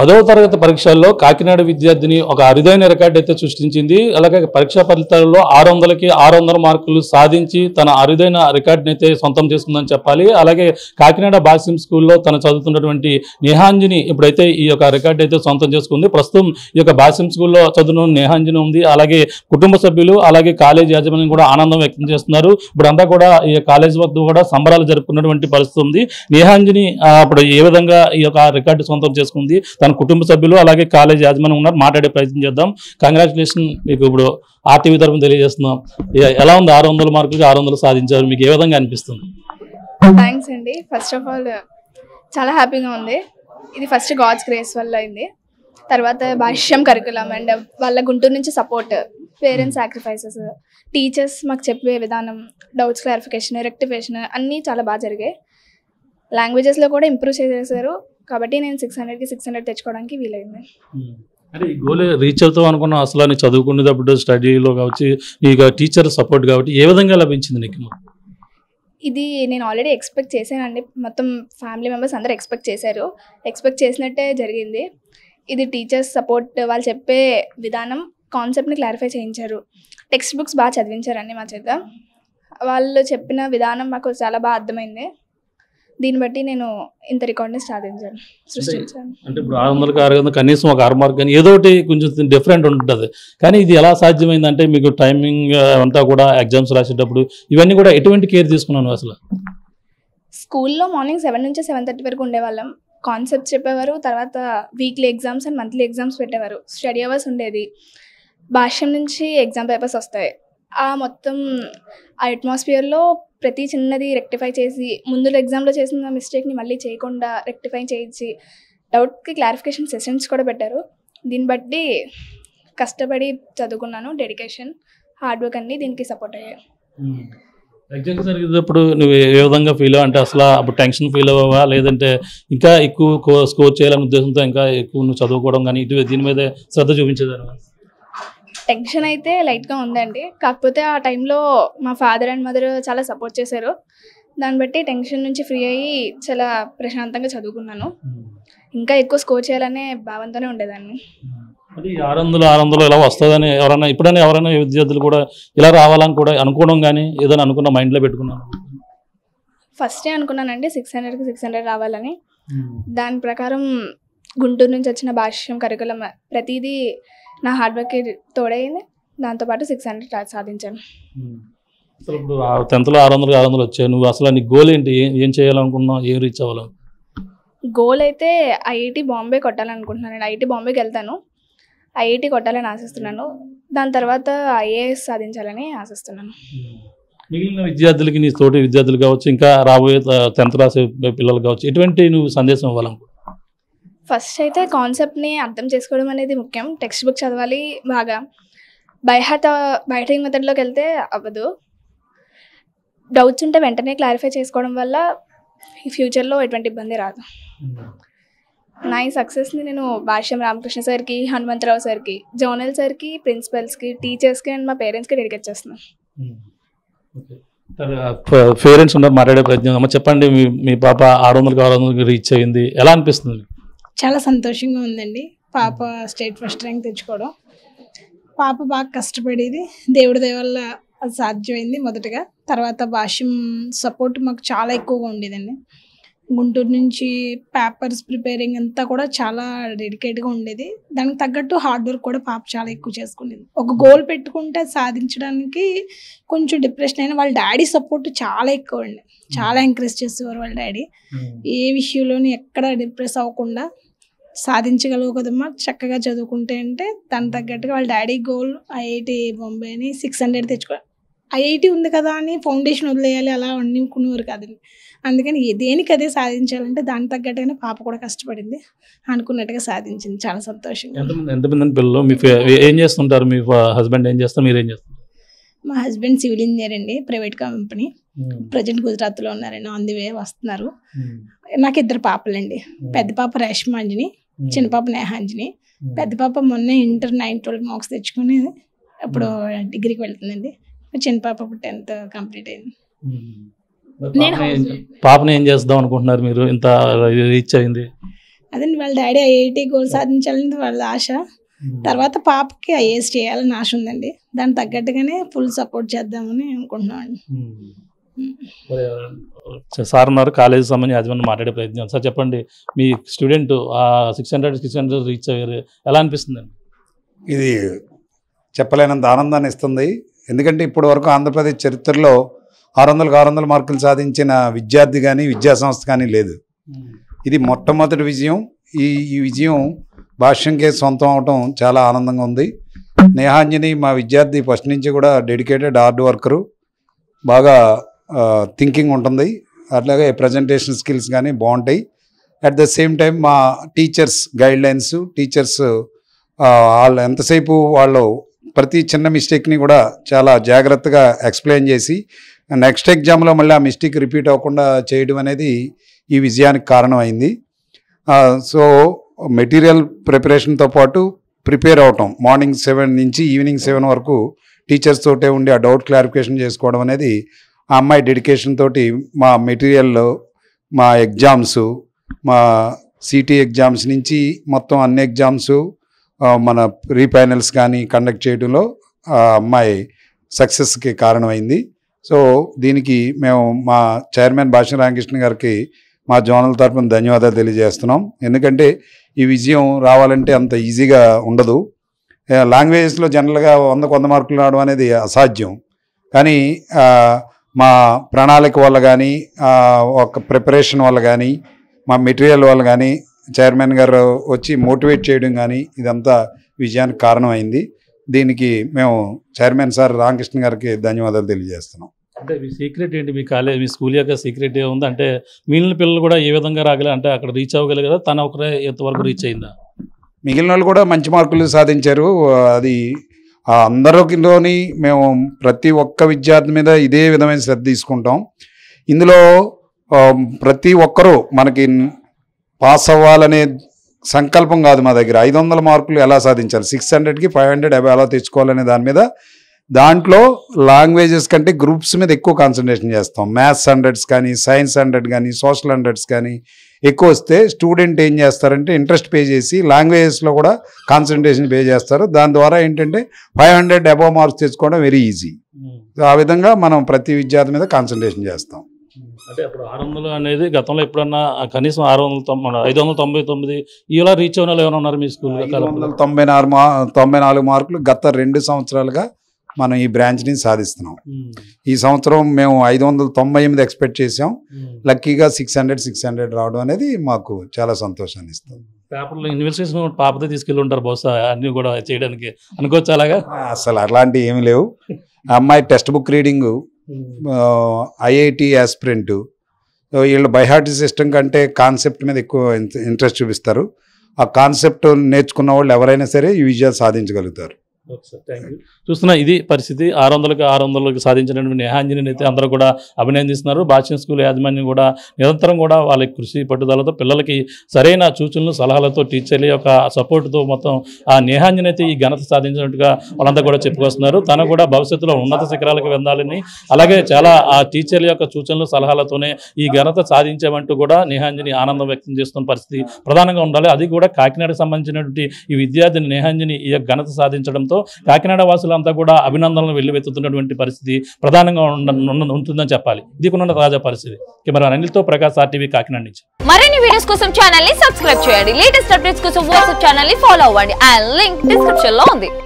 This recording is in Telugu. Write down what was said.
10వ తరగతి పరీక్షల్లో కాకినాడ విద్యార్థిని ఒక అరుదైన రికార్డు అయితే సృష్టించింది. అలాగే పరీక్షా ఫలితాల్లో 600కి 600 మార్కులు సాధించి తన అరుదైన రికార్డుని అయితే సొంతం చేసుకుందని చెప్పాలి. అలాగే కాకినాడ బాయ్స్ స్కూల్లో తను చదువుతున్నటువంటి నేహాంజని ఇప్పుడైతే ఈ యొక్క రికార్డు అయితే సొంతం చేసుకుంది. ప్రస్తుతం ఈ యొక్క బాయ్స్ స్కూల్లో చదువుతున్న నేహాంజని ఉంది. అలాగే కుటుంబ సభ్యులు అలాగే కాలేజ్ యాజమాన్యం కూడా ఆనందం వ్యక్తం చేస్తున్నారు. ఇప్పుడంతా కూడా ఈ కాలేజ్ వద్ద కూడా సంబరాలు జరుపుకున్నటువంటి పరిస్థితి ఉంది. నేహాంజని ఇప్పుడు ఏ విధంగా ఈ యొక్క రికార్డు సొంతం చేసుకుంది, తన కుటుంబ సభ్యులు అలాగే కాలేజ్ యాజమాన్యం ఉన్నారు, మాట్లాడే ప్రయత్నం చేద్దాం. కంగ్రాచులేషన్, మీకు ఇప్పుడు ఆర్టీవీ తరఫున తెలియజేస్తున్నాం. ఎలా ఉంది 600 మార్కులకి 600 సాధించారు, మీకు ఏ విధంగా అనిపిస్తుంది? థ్యాంక్స్ అండి. ఫస్ట్ ఆఫ్ ఆల్ చాలా హ్యాపీగా ఉంది. ఇది ఫస్ట్ గాడ్స్ గ్రేస్ వల్ల అయింది. తర్వాత భాష్యం కరికులం అండ్ వాళ్ళ గుంటూరు నుంచి సపోర్ట్, పేరెంట్స్ సాక్రిఫైసెస్, టీచర్స్ మాకు చెప్పే విధానం, డౌట్స్ క్లారిఫికేషన్, రెక్టిఫికేషన్ అన్నీ చాలా బాగా జరిగాయి. లాంగ్వేజెస్లో కూడా ఇంప్రూవ్ చేసేసారు. కాబట్టి నేను 600కి 600 తెచ్చుకోవడానికి వీలైంది. అంటే ఈ గోల్ రీచ్ అవుతాం అనుకున్నా అసలు అని చదువుకునేటప్పుడు స్టడీలో కావచ్చు, ఇక టీచర్ సపోర్ట్ కాబట్టి ఏ విధంగా లభించింది నీకు? ఇది నేను ఆల్రెడీ ఎక్స్పెక్ట్ చేశానండి. మొత్తం ఫ్యామిలీ మెంబర్స్ అందరూ ఎక్స్పెక్ట్ చేశారు. ఎక్స్పెక్ట్ చేసినట్టే జరిగింది. ఇది టీచర్స్ సపోర్ట్, వాళ్ళు చెప్పే విధానం, కాన్సెప్ట్ని క్లారిఫై చేయించారు. టెక్స్ట్ బుక్స్ బాగా చదివించారండి మా చేత. వాళ్ళు చెప్పిన విధానం మాకు చాలా బాగా అర్థమైంది. దీన్ని బట్టి నేను ఇంత రికార్డ్ని సృష్టించాను. అంటే ఇప్పుడు 600కి 600 కనీసం ఒక 6 మార్క్ కానీ ఏదో ఒకటి కొంచెం డిఫరెంట్ ఉంటుంది. కానీ ఇది ఎలా సాధ్యమైందంటే మీకు టైమింగ్ అంతా కూడా ఎగ్జామ్స్ రాసేటప్పుడు ఇవన్నీ కూడా ఎటువంటి కేర్ తీసుకున్నాను అసలు? స్కూల్లో మార్నింగ్ 7 నుంచి 7:30 వరకు ఉండేవాళ్ళం. కాన్సెప్ట్స్ చెప్పేవారు. తర్వాత weekly exams and monthly exams పెట్టేవారు. స్టడీ అవర్స్ ఉండేది. భాష్యం నుంచి ఎగ్జామ్ పేపర్స్ వస్తాయి. మొత్తం ఆ అట్మాస్ఫియర్లో ప్రతి చిన్నది రెక్టిఫై చేసి, ముందు ఎగ్జామ్లో చేసిన మిస్టేక్ని మళ్ళీ చేయకుండా రెక్టిఫై చేయించి, డౌట్కి క్లారిఫికేషన్ సెషన్స్ కూడా పెట్టారు. దీన్ని బట్టి కష్టపడి చదువుకున్నాను. డెడికేషన్, హార్డ్ వర్క్ అన్నీ దీనికి సపోర్ట్ అయ్యాయి. ఎగ్జామ్స్ జరిగేటప్పుడు నువ్వు ఏ విధంగా ఫీల్ అవ్వ, అంటే అసలు అప్పుడు టెన్షన్ ఫీల్ అవ్వవా, లేదంటే ఇంకా ఎక్కువ స్కోర్ చేయాలనే ఉద్దేశంతో ఇంకా ఎక్కువ నువ్వు చదువుకోవడం కానీ దీని మీద శ్రద్ధ చూపించేదాన్ని? టెన్షన్ అయితే లైట్గా ఉందండి. కాకపోతే ఆ టైంలో మా ఫాదర్ అండ్ మదర్ చాలా సపోర్ట్ చేశారు. దాన్ని బట్టి టెన్షన్ నుంచి ఫ్రీ అయ్యి చాలా ప్రశాంతంగా చదువుకున్నాను. ఇంకా ఎక్కువ స్కోర్ చేయాలనే భావంతోనే ఉండేదాన్ని. అది 600 ఇలా వస్తుందని ఎవరైనా విద్యార్థులు కూడా ఇలా రావాలని కూడా అనుకోవడం కానీ ఏదైనా అనుకున్న మైండ్లో పెట్టుకున్నాను? ఫస్టే అనుకున్నానండి 600కి 600 రావాలని. దాని ప్రకారం గుంటూరు నుంచి వచ్చిన భాష్యం కరికులం ప్రతిదీ నా హార్డ్ వర్క్కి తోడైంది. దాంతోపాటు 600 సాధించాను. అసలు ఇప్పుడు 10th 600 వచ్చాయి. నువ్వు అసలు నీ గోల్ ఏంటి? ఏం చేయాలనుకున్నావు? ఏం రీచ్ అవ్వాలి? గోల్ అయితే ఐఐటి బాంబే కొట్టాలనుకుంటున్నాను. నేను ఐఐటి బాంబేకి వెళ్తాను. ఐఐటి కొట్టాలని ఆశిస్తున్నాను. దాని తర్వాత ఐఏఎస్ సాధించాలని ఆశిస్తున్నాను. మిగిలిన విద్యార్థులకి, నీ తోటి విద్యార్థులు కావచ్చు, ఇంకా రాబోయే 10th రాసే పిల్లలు కావచ్చు, ఎటువంటి నువ్వు సందేశం ఇవ్వాలనుకో? ఫస్ట్ అయితే కాన్సెప్ట్ని అర్థం చేసుకోవడం అనేది ముఖ్యం. టెక్స్ట్ బుక్ చదవాలి బాగా. బైహార్టింగ్ మెథడ్లోకి వెళ్తే అవ్వదు. డౌట్స్ ఉంటే వెంటనే క్లారిఫై చేసుకోవడం వల్ల ఈ ఫ్యూచర్లో ఎటువంటి ఇబ్బంది రాదు. నా ఈ సక్సెస్ని నేను భాష్యం రామకృష్ణ సార్కి, హనుమంతరావు సార్కి, జోనల్ సార్కి, ప్రిన్సిపల్స్కి, టీచర్స్కి అండ్ మా పేరెంట్స్కి డెడికేట్ చేస్తున్నాను. పేరెంట్స్ ఉన్నారు, మాట్లాడే ప్రయత్నం. చెప్పండి, మీ పాప 600కి రీచ్ అయ్యింది, ఎలా అనిపిస్తుంది? చాలా సంతోషంగా ఉందండి. పాప స్టేట్ ఫస్ట్ ర్యాంక్ తెచ్చుకోవడం. పాప బాగా కష్టపడేది, దేవుడి దయ వల్ల అది సాధ్యమైంది మొదటగా. తర్వాత భాష్యం సపోర్ట్ మాకు చాలా ఎక్కువగా ఉండేదండి. గుంటూరు నుంచి పేపర్స్ ప్రిపేరింగ్ అంతా కూడా చాలా డెడికేట్గా ఉండేది. దానికి తగ్గట్టు హార్డ్ వర్క్ కూడా పాప చాలా ఎక్కువ చేసుకునేది. ఒక గోల్ పెట్టుకుంటే సాధించడానికి కొంచెం డిప్రెషన్ అయినా వాళ్ళ డాడీ సపోర్ట్ చాలా ఎక్కువ అండి. చాలా ఎంకరేజ్ చేసేవారు వాళ్ళ డాడీ. ఏ విషయంలోని ఎక్కడ డిప్రెస్ అవ్వకుండా సాధించగలవు కదమ్మా, చక్కగా చదువుకుంటే అంటే దానికి తగ్గట్టుగా వాళ్ళ డాడీ గోల్ ఐఐటి బాంబేని 600 తెచ్చుకోవాలి. ఐఐటి ఉంది కదా అని ఫౌండేషన్ వదిలేయాలి అలా అనుకునేవారు కాదండి. అందుకని దేనికి అదే సాధించాలంటే దానికి తగ్గట్టుగానే పాప కూడా కష్టపడింది, అనుకున్నట్టుగా సాధించింది. చాలా సంతోషంగా. ఎంతమంది పిల్లలు? మీ ఏం చేస్తుంటారు? మీ హస్బెండ్ ఏం చేస్తారు, మీరు ఏం చేస్తారు? మా హస్బెండ్ సివిల్ ఇంజనీర్ అండి, ప్రైవేట్ కంపెనీ. ప్రజెంట్ గుజరాత్లో ఉన్నారండి, ఆన్ ది వే వస్తున్నారు. నాకు 2 పాపలండి. పెద్ద పాప రేష్మాంజని, చిన్న పాప నేహాంజని. పెద్ద పాప మొన్న ఇంటర్ 9-12 మార్క్స్ తెచ్చుకుని ఇప్పుడు డిగ్రీకి వెళ్తుందండి. చిన్న పాప 10th కంప్లీట్ అయింది. పాపని ఏం చేద్దాం అనుకుంటున్నారు మీరు? ఇంత రీచ్ అయింది. అదే వాళ్ళ డాడీ ఐఐటి గోల్ సాధించాలని వాళ్ళ ఆశ. తర్వాత పాపకి ఐఏఎస్ చేయాలని ఆశ ఉందండి. దానికి తగ్గట్టుగానే ఫుల్ సపోర్ట్ చేద్దామని అనుకుంటున్నామండి. సార్ ఉన్నారు, కాలేజీ సంబంధించి యాజమాన్యం మాట్లాడే ప్రయత్నం. సార్ చెప్పండి, మీ స్టూడెంట్ 600 రీచ్ అయ్యారు, ఎలా అనిపిస్తుందండి? ఇది చెప్పలేనంత ఆనందాన్ని ఇస్తుంది. ఎందుకంటే ఇప్పటి వరకు ఆంధ్రప్రదేశ్ చరిత్రలో 600 మార్కులు సాధించిన విద్యార్థి కానీ విద్యా సంస్థ కానీ లేదు. ఇది మొట్టమొదటి విజయం. ఈ విజయం భాష్యంకే సొంతం అవటం చాలా ఆనందంగా ఉంది. నేహాంజని మా విద్యార్థి ఫస్ట్ నుంచి కూడా డెడికేటెడ్ హార్డ్ వర్కరు, బాగా థింకింగ్ ఉంటుంది. అట్లాగే ప్రజెంటేషన్ స్కిల్స్ కానీ బాగుంటాయి. అట్ ద సేమ్ టైం మా టీచర్స్ గైడ్లైన్స్, టీచర్స్ వాళ్ళు ఎంతసేపు వాళ్ళు ప్రతి చిన్న మిస్టేక్ని కూడా చాలా జాగ్రత్తగా ఎక్స్ప్లెయిన్ చేసి నెక్స్ట్ ఎగ్జామ్లో మళ్ళీ ఆ మిస్టేక్ రిపీట్ అవ్వకుండా చేయడం అనేది ఈ విజయానికి కారణమైంది. సో మెటీరియల్ ప్రిపరేషన్తో పాటు ప్రిపేర్ అవటం, మార్నింగ్ 7 నుంచి ఈవినింగ్ 7 వరకు టీచర్స్ తోటే ఉండి ఆ డౌట్ క్లారిఫికేషన్ చేసుకోవడం అనేది ఆ అమ్మాయి డెడికేషన్ తోటి మా మెటీరియల్, మా ఎగ్జామ్స్, మా సిటీ ఎగ్జామ్స్ నుంచి మొత్తం అన్ని ఎగ్జామ్స్, మన ప్రీ ఫైనల్స్ కానీ కండక్ట్ చేయడంలో ఆ అమ్మాయి సక్సెస్కి కారణమైంది. సో దీనికి మేము మా చైర్మన్ భాష్యం రామకృష్ణ గారికి మా జోనల్ తరపున ధన్యవాదాలు తెలియజేస్తున్నాం. ఎందుకంటే ఈ విజయం రావాలంటే అంత ఈజీగా ఉండదు. లాంగ్వేజెస్లో జనరల్గా 100 మార్కులు రావడం అనేది అసాధ్యం. కానీ మా ప్రణాళిక వల్ల కానీ, ఒక ప్రిపరేషన్ వల్ల కానీ, మా మెటీరియల్ వల్ల కానీ, చైర్మన్ గారు వచ్చి మోటివేట్ చేయడం కానీ ఇదంతా విజయానికి కారణమైంది. దీనికి మేము చైర్మన్ సార్ రామకృష్ణ గారికి ధన్యవాదాలు తెలియజేస్తున్నాం. అంటే మీ సీక్రెట్ ఏంటి? మీ కాలేజ్, మీ స్కూల్ యొక్క సీక్రెట్ ఏముంది? అంటే మిగిలిన పిల్లలు కూడా ఏ విధంగా రాగలరు? అంటే అక్కడ రీచ్ అవ్వగలిగారా? తన ఒకరే ఎంతవరకు రీచ్ అయిందా? మిగిలిన వాళ్ళు కూడా మంచి మార్కులు సాధించారు. అది అందరిలోని మేము ప్రతి ఒక్క విద్యార్థి మీద ఇదే విధమైన శ్రద్ధ తీసుకుంటాం. ఇందులో ప్రతి ఒక్కరూ మనకి పాస్ అవ్వాలనే సంకల్పం కాదు మా దగ్గర. 500 మార్కులు ఎలా సాధించాలి, 600కి 500 ఎలా తెచ్చుకోవాలనే దాని మీద, దాంట్లో లాంగ్వేజెస్ కంటే గ్రూప్స్ మీద ఎక్కువ కాన్సన్ట్రేషన్ చేస్తాం. మ్యాథ్స్ 100s కానీ, సైన్స్ 100 కానీ, సోషల్ 100s కానీ ఎక్కువ వస్తే స్టూడెంట్ ఏం చేస్తారంటే ఇంట్రెస్ట్ పే చేసి లాంగ్వేజెస్లో కూడా కాన్సన్ట్రేషన్ పే చేస్తారు. దాని ద్వారా ఏంటంటే 500 అబవ్ మార్క్స్ తెచ్చుకోవడం వెరీ ఈజీ. ఆ విధంగా మనం ప్రతి విద్యార్థి మీద కాన్సన్ట్రేషన్ చేస్తాం. అంటే అప్పుడు 600 అనేది గతంలో ఎప్పుడన్నా కనీసం 599 ఇలా రీచ్ అయిన వాళ్ళు ఏమైనా ఉన్నారు మీ స్కూల్? 594 మార్కులు గత 2 సంవత్సరాలుగా మనం ఈ బ్రాంచ్ని సాధిస్తున్నాం. ఈ సంవత్సరం మేము 598 ఎక్స్పెక్ట్ చేసాం. లక్కీగా 600 రావడం అనేది మాకు చాలా సంతోషాన్ని ఇస్తుంది. పేపర్లో ఇన్వెస్టిగేషన్ పాపతో తీసుకెళ్ళి ఉంటారు బహుశా అన్ని కూడా చేయడానికి, అనుకోవచ్చు అలాగా? అసలు అలాంటివి ఏమి లేవు. అమ్మాయి text book reading, IIT aspirant, వీళ్ళు బైహార్ట్ సిస్టమ్ కంటే కాన్సెప్ట్ మీద ఎక్కువ ఇంట్రెస్ట్ చూపిస్తారు. ఆ కాన్సెప్ట్ నేర్చుకున్న వాళ్ళు ఎవరైనా సరే ఈ విజయాలు సాధించగలుగుతారు. చూస్తున్నా ఇది పరిస్థితి. 600కి సాధించినటువంటి నేహాంజని అయితే అందరూ కూడా అభినందిస్తున్నారు. భాష్యం స్కూల్ యాజమాన్యం కూడా నిరంతరం కూడా వాళ్ళ కృషి పట్టుదలతో పిల్లలకి సరైన సూచనలు సలహాలతో టీచర్ల యొక్క సపోర్టుతో మొత్తం ఆ నేహాంజని అయితే ఈ ఘనత సాధించినట్టుగా వాళ్ళంతా కూడా చెప్పుకొస్తున్నారు. తను కూడా భవిష్యత్తులో ఉన్నత శిఖరాలకు వెళ్లాలని, అలాగే చాలా ఆ టీచర్ల యొక్క సూచనలు సలహాలతోనే ఈ ఘనత సాధించామంటూ కూడా నేహాంజని ఆనందం వ్యక్తం చేస్తున్న పరిస్థితి ప్రధానంగా ఉండాలి. అది కూడా కాకినాడకు సంబంధించినటువంటి ఈ విద్యార్థిని నేహాంజని ఈ ఘనత సాధించడంతో కాకినాడ వాసులంతా కూడా అభినందనలు వెల్లువెత్తుతున్నటువంటి పరిస్థితి ప్రధానంగా ఉంటుందని చెప్పాలి. ఇది కొన్న తాజా పరిస్థితి. కెమెరా అనిల్తో ప్రకాష్, RTV కాకినాడ నుంచి. మరిన్ని వీడియోస్ కోసం ఛానల్ ని సబ్స్క్రైబ్ చేయండి. లేటెస్ట్ అప్డేట్స్ కోసం వాట్సాప్ ఛానల్ ని ఫాలో అవ్వండి. ఆ లింక్ డిస్క్రిప్షన్ లో ఉంది.